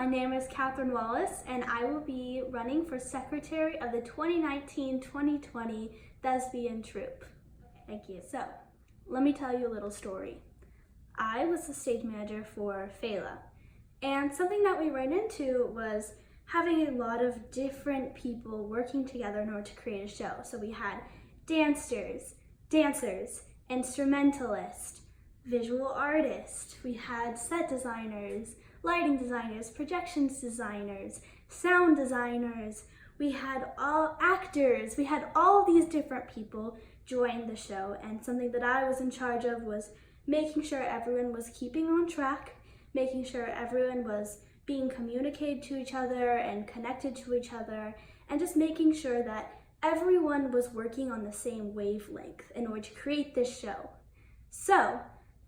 My name is Catherine Wallace, and I will be running for secretary of the 2019-2020 Thespian Troupe. Thank you. So, let me tell you a little story. I was the stage manager for Fela, and something that we ran into was having a lot of different people working together in order to create a show. So we had dancers, instrumentalists, visual artists, we had set designers, lighting designers, projections designers, sound designers, we had all actors, we had all these different people join the show, and something that I was in charge of was making sure everyone was keeping on track, making sure everyone was being communicated to each other and connected to each other, and just making sure that everyone was working on the same wavelength in order to create this show. So,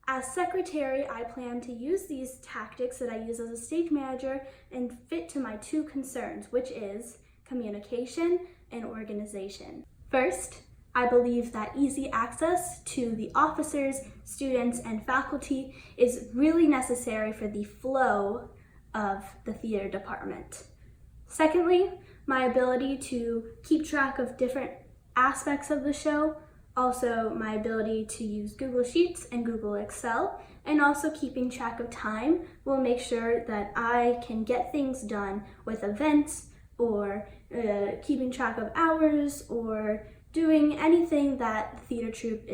as secretary, I plan to use these tactics that I use as a stage manager and fit to my two concerns, which is communication and organization. First, I believe that easy access to the officers, students, and faculty is really necessary for the flow of the theater department. Secondly, my ability to keep track of different aspects of the show, also my ability to use Google Sheets and Google Excel, and also keeping track of time will make sure that I can get things done with events or keeping track of hours or doing anything that the theater troupe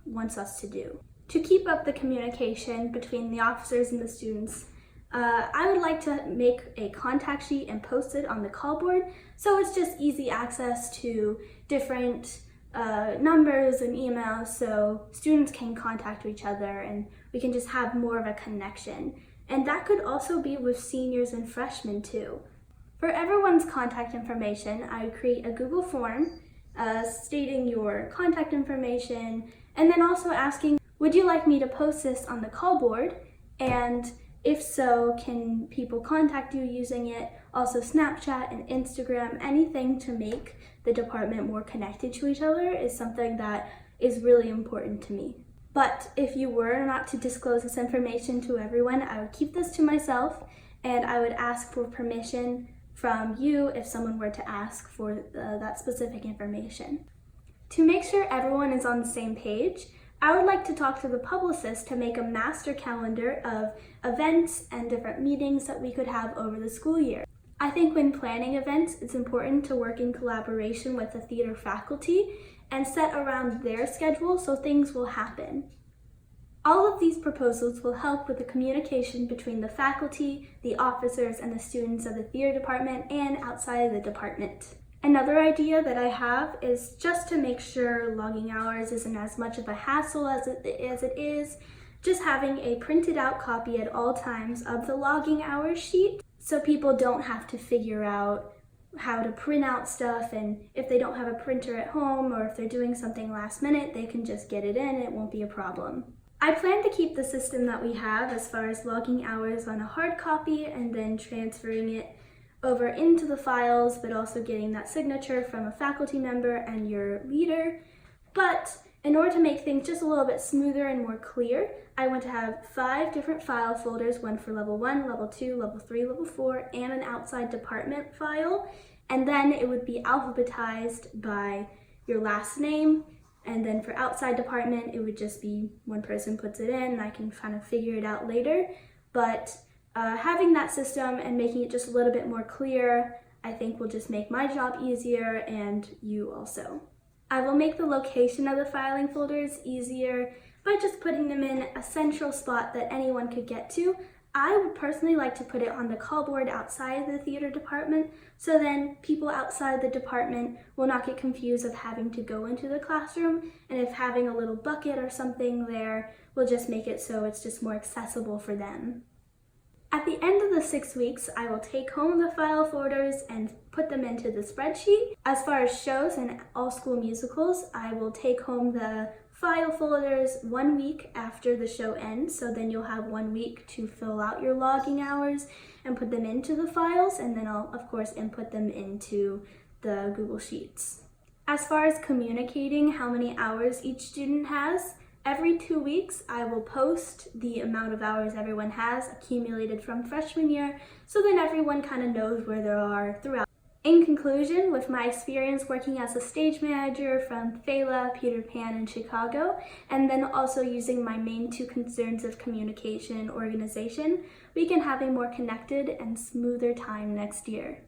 wants us to do. To keep up the communication between the officers and the students, I would like to make a contact sheet and post it on the call board, so it's just easy access to different numbers and emails so students can contact each other and we can just have more of a connection. And that could also be with seniors and freshmen too. For everyone's contact information, I would create a Google form stating your contact information and then also asking, would you like me to post this on the call board? And if so, can people contact you using it? Also Snapchat and Instagram, anything to make the department more connected to each other is something that is really important to me. But if you were not to disclose this information to everyone, I would keep this to myself and I would ask for permission from you if someone were to ask for that specific information. To make sure everyone is on the same page, I would like to talk to the publicist to make a master calendar of events and different meetings that we could have over the school year. I think when planning events, it's important to work in collaboration with the theater faculty and set around their schedule so things will happen. All of these proposals will help with the communication between the faculty, the officers, and the students of the theater department and outside of the department. Another idea that I have is just to make sure logging hours isn't as much of a hassle as it is, just having a printed out copy at all times of the logging hours sheet so people don't have to figure out how to print out stuff, and if they don't have a printer at home or if they're doing something last minute, they can just get it in and it won't be a problem. I plan to keep the system that we have as far as logging hours on a hard copy and then transferring it over into the files, but also getting that signature from a faculty member and your leader. But in order to make things just a little bit smoother and more clear, I want to have 5 different file folders, one for level 1, level 2, level 3, level 4, and an outside department file. And then it would be alphabetized by your last name. And then for outside department, it would just be one person puts it in and I can kind of figure it out later. But having that system and making it just a little bit more clear, I think will just make my job easier and you also. I will make the location of the filing folders easier by just putting them in a central spot that anyone could get to. I would personally like to put it on the call board outside the theater department, so then people outside the department will not get confused of having to go into the classroom, and if having a little bucket or something there will just make it so it's just more accessible for them. At the end of the 6 weeks, I will take home the file folders and put them into the spreadsheet. As far as shows and all school musicals, I will take home the file folders 1 week after the show ends, so then you'll have 1 week to fill out your logging hours and put them into the files, and then I'll of course input them into the Google Sheets. As far as communicating how many hours each student has, Every 2 weeks, I will post the amount of hours everyone has accumulated from freshman year, so then everyone kind of knows where they are throughout. In conclusion, with my experience working as a stage manager from Fela, Peter Pan, and Chicago, and then also using my main 2 concerns of communication and organization, we can have a more connected and smoother time next year.